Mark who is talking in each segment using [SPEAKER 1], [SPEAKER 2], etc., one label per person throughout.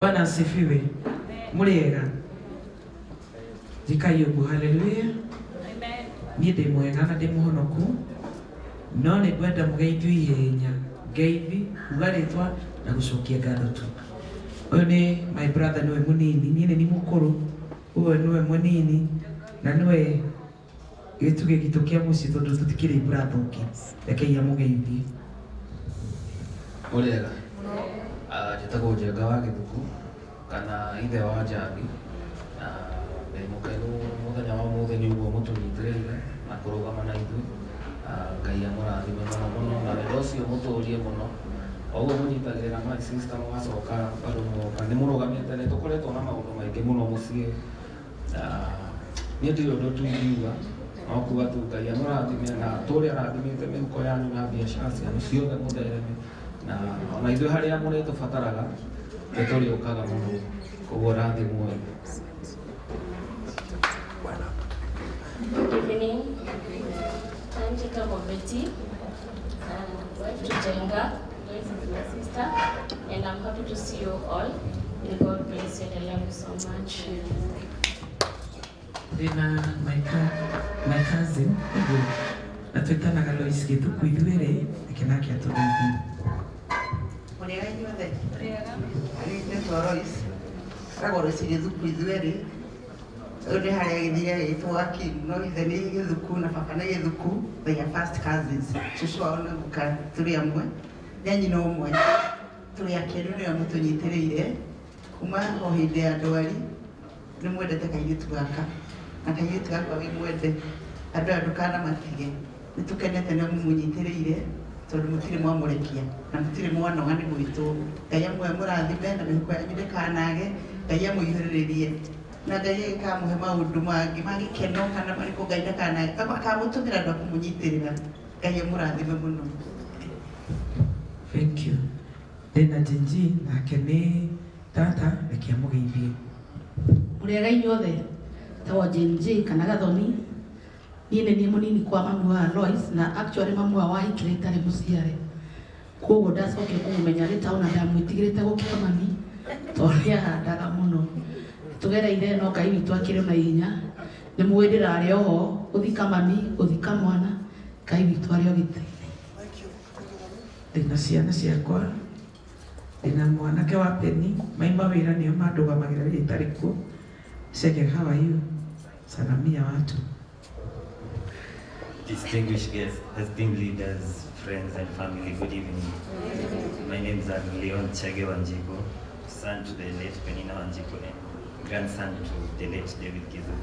[SPEAKER 1] Bwana asifiwe. Muriega. Jikayobu, haleluya.
[SPEAKER 2] Amen.
[SPEAKER 1] Niĩ ndĩ mwega na ndĩ mũhonoku. No nĩ ngwenda mũgeithio ihenya. Ngeithi, ugarĩtwa na gũcokia ngatho tu. Ũyũ nĩ my brother, niwe mũnini. Niĩ nĩ mũkũrũ. Ũyũ niwe mũnini na niwe gĩtugĩ gitũ kĩa mũciĩ tondũ tũtikĩrĩ brother ũngĩ. Rekei amũgeithie.
[SPEAKER 3] Muriega. Njĩtagwo Njenga wa Gĩthuku kana ithe wa Njagi, na ndĩ mũkenu mũthenya wa ũmũthĩ nĩ ũguo mũtũnyitĩrĩire na kũrũgama na ithuĩ. Ngai amũrathime mũno mũno na wendo ũcio mũtũrie mũno, o ũguo mũnyitagĩrĩra my sister mũgacoka bado mũgoka. Nĩ mũrũgamĩte, nĩ tũkoretwo na maũndũ maingĩ mũno mũciĩ. Niĩ ndirĩ ũndũ tu ingiuga, no kuuga tu Ngai amũrathime na tũrĩa arathimĩte mĩhuko yanyu na biacara cianyu ciothe mũthereme, na ona ithuĩ harĩa mũrĩ tũbataraga nĩ tũrĩũkaga mũno, koguo rathimwo.
[SPEAKER 2] Good evening. I'm Jacob Betty, wife to Jenga. Joyce is my sister, and I'm happy to see you all. May God bless you and I love you so much.
[SPEAKER 1] Ndĩna my cousin, ũguo na twĩtanaga Lois Gĩthuku ithuĩ-rĩ, nake nake atũgeithie.
[SPEAKER 4] Muriega inyuothe. Muriega. Nĩtwa Lois. Ndagwo Lois Gĩthuku ithuĩ-rĩ. Ũyũ nĩ harĩa gĩthia gĩtwo Akin, no ithe nĩ Gĩthuku na baba nĩ Gĩthuku. They are first cousins. Cucu wao na guka tũrĩ amwe. Nĩ nyina ũmwe. Tũrĩ akenu nĩo mũtũnyitĩrĩire. Kuma o hĩndĩ ya ndwari. Nĩ mwendete kairĩtu gaka. Na kairĩtu gaka wĩ mwende. Andũ aya ndũkanamatige. Nĩ tũkenete nĩ mũmũnyitĩrĩire tondũ mũtirĩ mwamũrekia na mũtirĩ mwanoga nĩ gwitũ. Ngai amwe mũrathime na mĩhuko yanyu ndĩkanage. Ngai amũihũrĩrĩrie na Ngai akamũhe maũndũ mangĩ ma gĩkeno kana marĩkũ Ngai ndakanage. Akamũtũmĩra andũ a kũmũnyitĩrĩra. Ngai amũrathime mũno.
[SPEAKER 1] Thank you. Ndĩna Jinji nake nĩ tata, reke amũgeithie.
[SPEAKER 5] Muriega inyuothe. Tagwo Jinji kana Gathoni. Niĩ nĩ niĩ mũnini kwa mamu wa Lois na actually mamu wa wahikire itarĩ mũciare. Koguo ndacokire kũmũmenya rĩ taũ na ndamwĩtigĩrĩte gũkĩra mami tondũ nĩahandaga mũno. Tũgereire no Ngai witũ akĩrĩ na hinya. Nĩ mũĩ ndĩrarĩ oho gũthika mami, gũthika mwana. Ngai witũ arĩ o gĩtĩ-inĩ.
[SPEAKER 1] Ndĩna ciana ciakwa. Ndĩna mwanake wa Penny, maima wĩra nĩo mandũgamagĩra rĩrĩa itarĩ kuo. Sege, how are you? Salamia watu.
[SPEAKER 6] Distinguished guests, esteemed leaders, friends and family, good evening. My name is Leon Chege Wanjigo, son to the late Penina Wanjigo and grandson to the late David Kizu.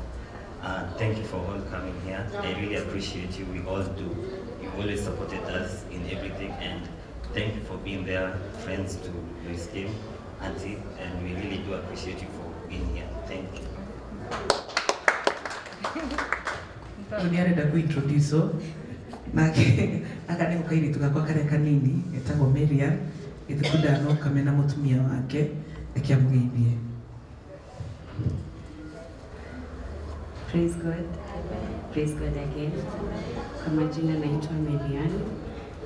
[SPEAKER 6] Thank you for all coming here. I really appreciate you. We all do. You've always supported us in everything, and thank you for being there, friends to Luis Kim, Auntie, and we really do appreciate you for being here. Thank you.
[SPEAKER 1] Nĩ arenda kũintroduce nake aka nĩ mũkairĩtu gakwa karĩa kanini getagwo Maria Gĩthuku ndanoka mena mũtumia wake, reke amũgeithie.
[SPEAKER 7] Praise God. Praise God again. Kwa majina naitwa Marian.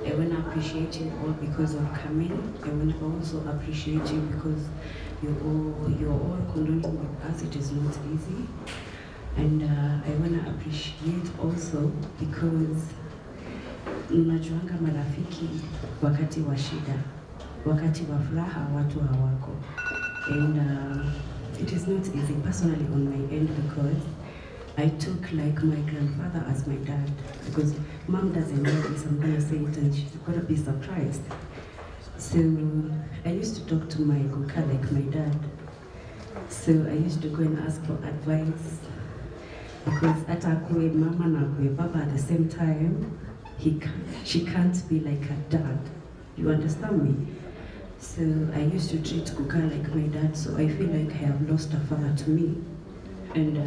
[SPEAKER 7] I want to appreciate you all because of coming. I want to also appreciate you because you're all condoning with us. It is not easy. And I want to appreciate also because unajuanga marafiki wakati wa shida, wakati wa furaha watu hawako. And it is not easy personally on my end because I took like my grandfather as my dad because mom doesn't know this. I'm going to say it and she's going to be surprised. So I used to talk to my Guka like my dad. So I used to go and ask for advice because hata akuwe mama na akuwe baba at the same time, she can't be like her dad. You understand me? So I used to treat Guka like my dad, so I feel like I have lost a father to me. And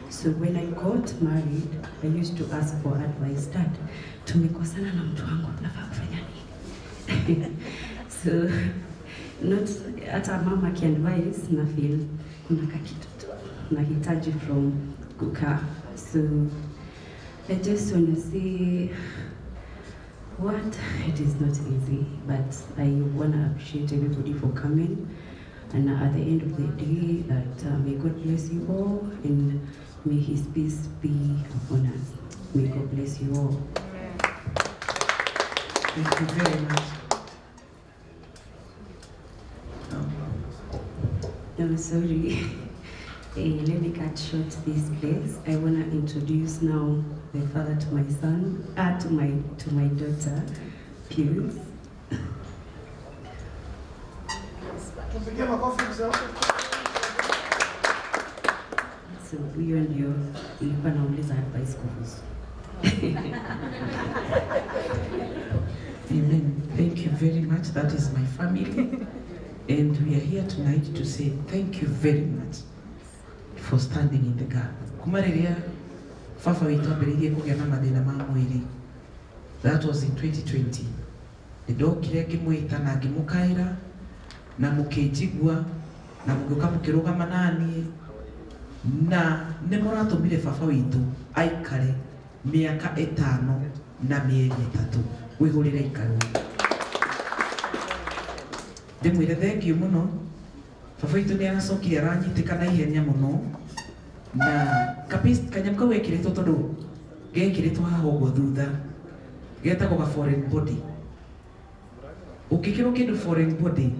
[SPEAKER 7] so when I got married, I used to ask for advice. Dad, tumekosana na mtu wangu, nafaa kufanya nini? So not hata mama kiadvice na feel kuna kakitu nahitaji from Guka. So I just want to say what it is not easy, but I want to appreciate everybody for coming. And at the end of the day, that may God bless you all, and may His peace be upon us. May God bless you all.
[SPEAKER 1] Thank you very much.
[SPEAKER 7] I'm sorry. Let me cut short this place. I want to introduce now the father to my son, to my daughter, Pius. So huyo ndio nilikuwa nauliza advice kuhusu.
[SPEAKER 1] Amen. Thank you very much. That is my family. And we are here tonight to say thank you very much for standing in the gap. Kumariria fafa witu ambiririe kugĩa na mathĩna ma mwĩrĩ. That was in 2020. Ndokire ngĩmwĩta na ngĩmũkaĩra na mũkĩnjigua na mũgĩũka mũkĩrũgama naniĩ na nĩ mũratũmire baba witũ aikare mĩaka 5 na mĩeri 3 gwĩgũrĩra ikaro. Ndĩmwĩre thengiũ mũno, baba witũ nĩ aracokire aranyitĩka na ihenya mũno, na kanyamũ kau gekĩrĩtwo tondũ gekĩrĩtwo haha ũguo thutha getagwo ga foreign body. Ũngĩkĩrwo kĩndũ foreign body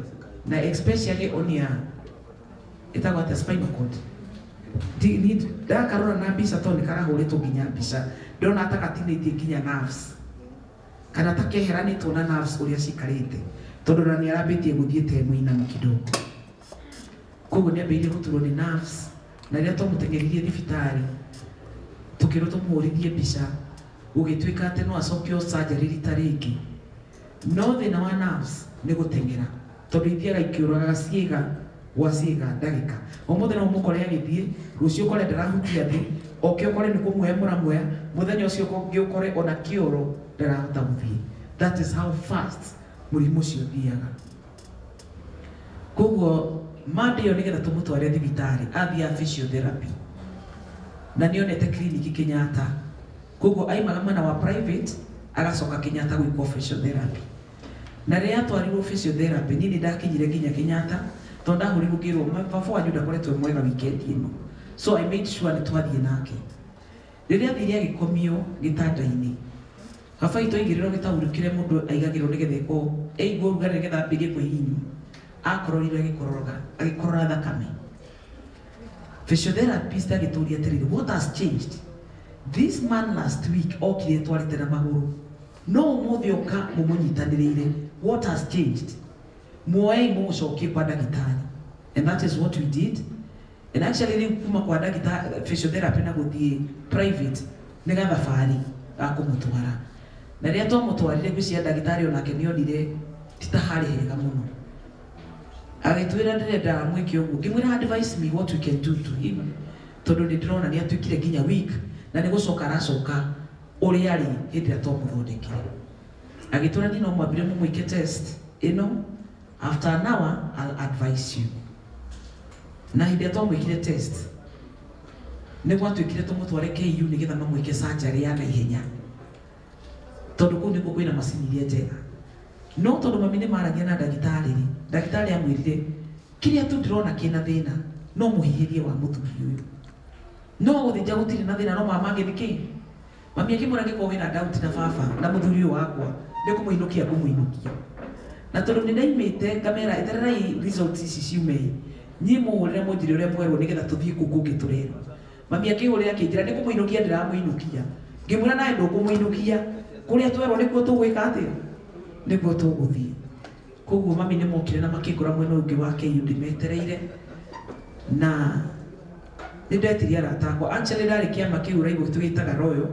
[SPEAKER 1] na especially on ya ĩtagwo atĩa spinal cord, ndakarora na mbica tondũ nĩ karahũrĩtwo nginya mbica, ndona ta gatinĩtie nginya nerves kana ta keheranĩtwo na nerves ũrĩa cikarĩte tondũ na nĩ arambĩtie gũthiĩ te mũinamo kidogo. Koguo nĩ ambĩrĩirie gũturwo nĩ nerves, na rĩrĩa twamũteng'eririe thibitarĩ tũkĩrwo tũmũhũrithie mbica gũgĩtuĩka atĩ no acokio surgery rita rĩngĩ, no thĩna wa nerves nĩ gũteng'era tondũ ithiaga ikĩũragaga ciĩga gwa ciĩga ndagĩka. Ũmũthĩ no mũkore agĩthiĩ, rũciũ ũkore ndarahutia thĩ, oke ũkore nĩ kũmuoya, mũthenya ũcio ũngĩ ũkore ona kĩoro ndarahota gũthiĩ. That is how fast mũrimũ ũcio ũthiaga. Koguo Monday nĩgetha tũmũtware thibitarĩ athiĩ physiotherapy na nĩonete kliniki Kenyatta. Koguo aimaga mwena wa private agacoka Kenyatta gwĩkwo physiotherapy. Na rĩrĩa atwarirwo physiotherapy niĩ nĩ ndakinyire nginya Kenyatta tondũ ndahũrirwo ngĩrwo baba wanyu ndakoretwo mwega weekend ĩno, so I made sure nĩ twathiĩ nake. Rĩrĩa athire agĩkomio gĩtanda-inĩ, baba witũ aigĩrĩrwo gĩtaurũ kĩrĩa mũndũ aigagĩrwo nĩgetha aigwo ũrugarĩ nĩgetha ambĩrie kwĩhinyia, akororire agĩkorora thakame. Physiotherapist agĩtũria atĩrĩrĩ, what has changed? This man last week okire twarĩte na magũrũ, no ũmũthĩ oka mũmũnyitanĩrĩire. What has changed? Muoei mũgũcokie kwa ndagĩtarĩ. And that is what we did. And actually rĩu kuma kwa ndagĩtarĩ physiotherapy na gũthiĩ private nĩ gathabarĩ ga kũmũtwara. Na rĩrĩa twamũtwarire gwĩcia ndagĩtarĩ onake nĩonire ti ta harĩ hega mũno. Agĩtwĩra ndĩrenda mwĩke ũguo, ngĩmwĩra advise me what we can do to him tondũ nĩ ndĩrona nĩ atuĩkire nginya weak na nĩ gũcoka aracoka ũrĩa arĩ hĩndĩ ĩrĩa twamũthondekire. Agĩtwĩra niĩ no mwambire mũmwĩke test ĩno, after an hour I'll advise you. Na hĩndĩ ĩrĩa twamwĩkire test nĩ gwatuĩkire tũmũtware KU nĩgetha mamwĩke surgery ya naihenya tondũ kũu nĩkuo kwĩna macini iria njega. No tondũ mami nĩ maragia na ndagĩtarĩ amwĩrire kĩrĩa tu ndĩrona kĩna thĩna no mũhihĩrie wa mũthuri ũyũ, no gũthĩnja gũtirĩ na thĩna, no mama agĩthikĩ mami akĩmwĩra angĩkorwo wĩna doubt na baba na mũthuri ũyũ wakwa nĩ kũmũinũkia ngũmũinũkia. Na tondũ nĩ ndaimĩte ngamera etererai results ici ciume, niĩ mũhũrĩre mũnjĩre ũrĩa mwerwo nĩgetha tũthiĩ kũu kũngĩ tũrerwo. Mami akĩhũrĩra akĩnjĩra nĩ kũmũinũkia ndĩramũinũkia, ngĩmwĩra nawe ndũkũmũinũkia, kũrĩa twerwo nĩkuo tũgwĩka atĩa, nĩkuo tũgũthiĩ. Koguo mami nĩ mokire na makĩngora mwena ũngĩ wa KU ndĩmetereire, na nĩ ndetirie arata akwa. Actually ndarĩ kĩama kĩu Raigua tũgĩtaga Royal,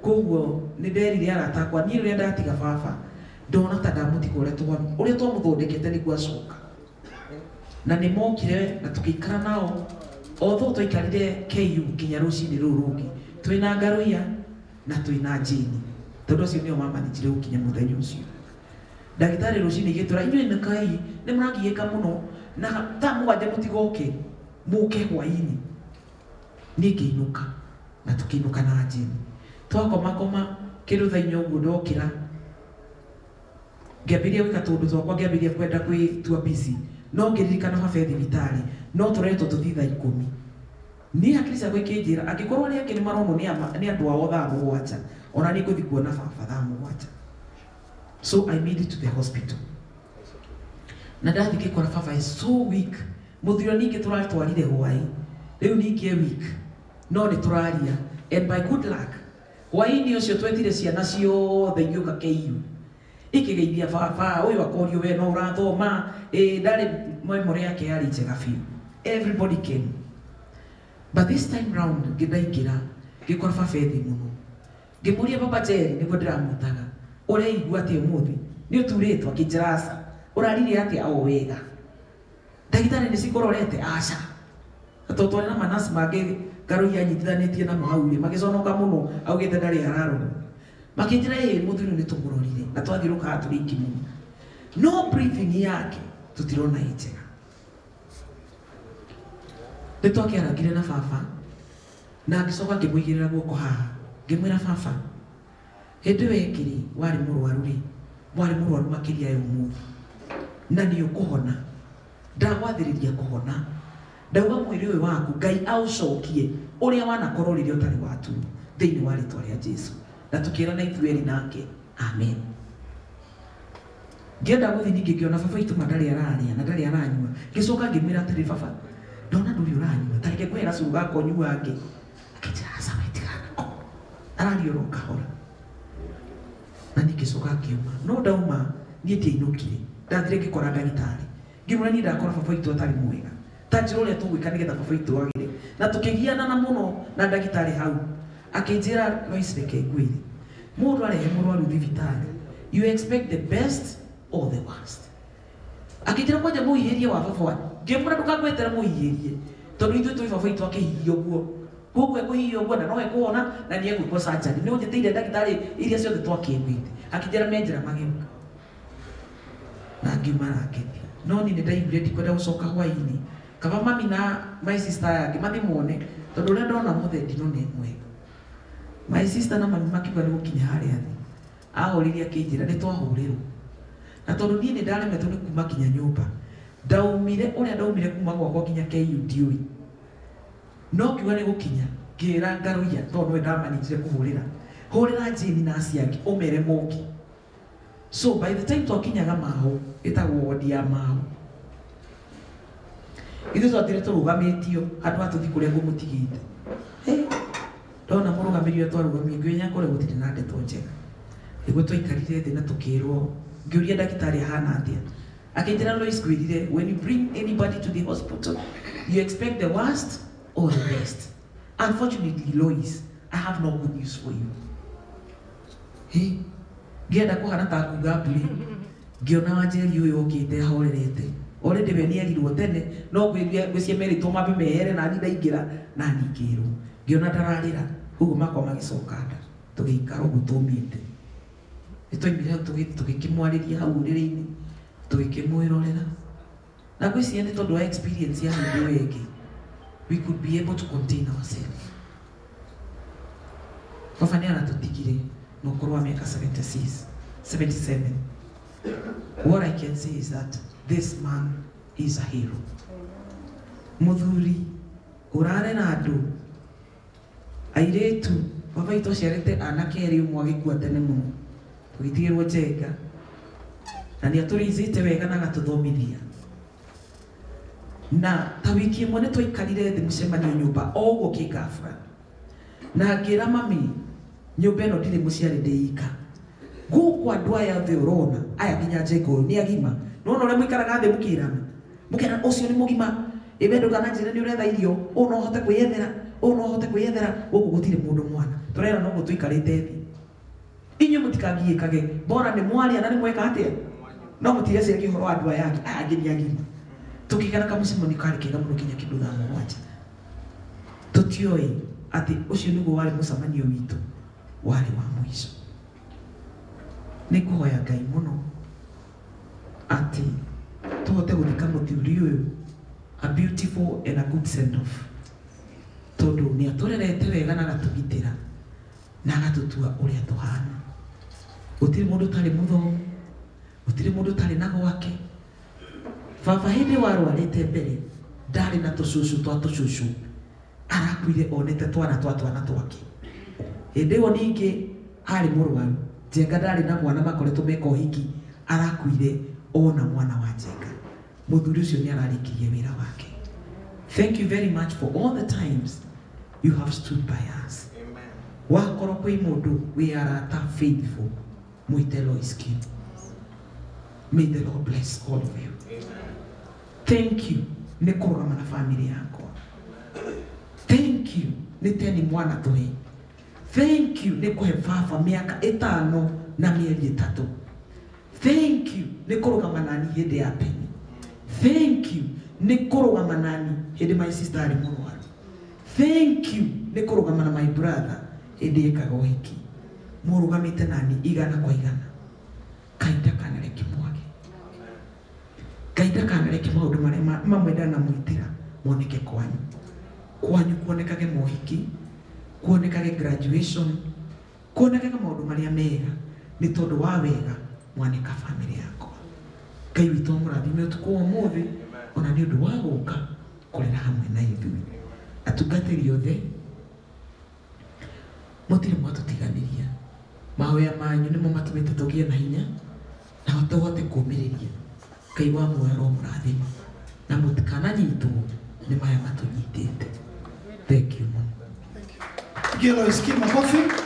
[SPEAKER 1] koguo nĩ nderire arata akwa niĩ rĩrĩa ndatiga baba ndona ta ndamũtiga ũrĩa twamũthondekete nĩguo acoka. Na nĩ mokire na tũgĩikara nao, although twaikarire KU nginya rũcinĩ rũu rũngĩ twĩna Ngaruia na twĩna Jane, tondũ ũcio nĩo mamanĩnjire gũkinya mũthenya ũcio. Ndagĩtarĩ rũcinĩ igĩtwĩra inyuĩ nĩkai nĩ mũragiĩka mũno na thaa 7 mũtigoke mũke hwainĩ. Niĩ ngĩinũka na tũkĩinũka na Jane, twakomakoma kĩndũ thaa 4 ũguo ndokĩra ngĩambĩrĩria gwĩka tũndũ twakwa, ngĩambĩrĩria kwenda kwĩtua busy no ngiririkana baba thibitari no turetwo tuthitha 10 ni hakirisa gwe kinjira angikorwo ari akini marono ni andu ao thaa 7 ona ni nguthi kuona baba thaa 7 so I made it to the hospital na ndathi ngikora baba is so weak muthiro ningi turatwarire hwai riu ningi weak no ni turaria and by good luck hwai-ini ucio twetire ciana ciothe igiuka KU ikigeithia baba uyu akorio we no urathoma ndari memory yake yari njega biũ everybody came but this time round ngindaingira ngikora baba ethi muno ngimuria baba Jerry niguo ndiramutaga ureigua ati umuthi ni uturitwo akinjirasa urarire ati ao wega ndagitari ni cikororete aca atotware na manasi mangĩ ngaro nyitithanitie na muhauri magiconoka muno augite ndari ararora makinjira muthuri ni tumurorire na twathiruka turiki muno no breathing yake tutirona njega nitwakiarangire na baba na ngicoka ngimwigirira guoko haha ngimwira baba hindi wekiri wari murwaru makiria yo muthi na ni ukuhona ndagwathiriria kuhona ndauga mwiri uyu waku Ngai aucokie uria wanakorwo riria utari watu thiini wa ritwa ria Jesu na tukira na ithueri nake amen ngenda guthi ningi ngiona baba itu mandari araria na ndari aranyua ngicoka ngimwira atiri baba ndona nduri uranyua tarike kwera cuga konyua angi akijara samaitigana arario ro kahora na nikicoka ngiuma no ndauma nie ndiinukire ndathire ngikora ndagitari ngimwira ni ndakora baba itu atari mwega tanjiro uria tugwika nigetha baba itu agire na tukigiana na muno na ndagitari hau akinjira Lois reke ngwire mundu arehe murwaru thibitari you expect the best or the worst akinjira kwanja muihirie wa baba ngimwira ndukagwetera muihirie tondu ithu twi baba itu akihihio guo koguo ekuhihio guo na no ekuona na ni egwikwo surgery ni unjiteire ndagitari iria ciothe twakimwite akinjira menjira magiuka na ngimara akithi no ni ndaiguire ndikwenda gucoka hwaini kaba mami na my sister yake mathimone tondu uria ndona muthendi no ni mwega my sister na mami makiuga ni gukinya haria thi ahoririe akinjira ni twahurirwo na tondu ni ndaremetwo ni kuma kinya nyumba ndaumire uria ndaumire kuma gwakwa kinya KU ndiui no kiuga ni gukinya ngira ngaruia tondu we ndamanitire kuhurira Jane na aciaki umere moki so by the time twakinyaga maho itagwo wodi ya maho ithu twathire turugamitio andu atuthi kuria ngumutigite ndona murugamirio twarugamio nginya kore gutire na ndeto njega iguo twaikarire thi na tukirwo ngiuria ndagitari hana atia akinjira Lois kwirire when you bring anybody to the hospital you expect the worst or the best unfortunately Lois I have no good news for you ngienda kuhana ta kuga mburi ngiona Wanjeri uyu ukite ahorerete already we nierirwo tene no gwĩcia meri to mabe mehere na ni ndaingira na ningirwo ngiona ndararira hugo makwa magicoka nda tugiikara gutumite nitwaimire tugikimwariria hau riri-ini tugikimwirorera na gwĩcia ni tondu wa experience ya ndu wengi we could be able to contain ourselves baba ni aratutigire no korwa miaka 77 what I can say is that this man is a hero muthuri urare na andu airetu baba itu ciarete anake eri umwe agikua tene muno tugitigirwo Njenga na ni aturizite wega na gatuthomithia na ta wiki imwe ni twaikarire thi mucemanio nyumba o uguo kigafra na ngira mami nyumba ino ndiri muciari ndiika guku andu aya othe urona aya nginya Njenga ni agima no no le muikaraga thi mukirana ucio ni mugima ibedo kana njira ni uretha irio uno hote kwiyethera guku gutire mundu mwana turera no gutuikarite thi inyu mutikagiikage bora ni mwari na ni mweka atia no mutige cia kihoro andu aya nginya agima tukigana kamucimo ni kari kiga muno kinya kindu thamo mwacha tutioi ati ucio niguo wari mucemanio witu wari wa mwisho ni kuhoya Ngai muno ati tuhote guthika muthuri uyu a beautiful and a good send off tondu ni aturerete wega na gatugitira na gatutua uria tuhana gutiri mundu tari muthomu gutiri mundu tari na gwake baba hindi warwarite mbere ndari na tucucu twa tucucu arakuire onete twana twake hindi o ningi ari murwaru Njenga ndari na mwana makoretwo meka ũhiki arakuire ona mwana wa Njenga muthuri ucio ni ararikirie wira wake. Thank you very much for all the times you have stood by us. Amen. Wakorwo kwi mundu we arata faithful mwite Lois Kim. May the Lord bless all of you. Amen. Thank you ni kurugama na family yako. Thank you ni teni mwana tuhe. Thank you ni kuhe baba miaka 5 na mieri 3. Thank you ni kurugama nani hindi ya peni. Thank you ni kurugama nani hindi my sister ari murwaru. Thank you ni kurugama na my brother hindi ekaga ũhiki. Murugamite nani igana kwa igana. Kaita kana reke mwage. Kaita kana reke maundu maria mamwenda na mwitira moneke kwanyu. Kwanyu kuonekage mohiki, kuonekage graduation, kuonekage maundu maria mega ni tondu wa wega mwaneka family yako. Ngai witũ mũrathime ũtukũ wa ũmũthĩ ona nĩ ũndũ wa gũka kũrera hamwe na ithuĩ. Atungatĩri othe mũtirĩ mwatũtiganĩria. Mahoya manyu nĩmo matũmĩte tũgĩe na hinya na hote kũũmĩrĩria. Ngai wa muoyo mũrathime na mũtikananyitwo nĩ maya matũnyitĩte. Thank you.
[SPEAKER 8] Give Lois Kim a coffee.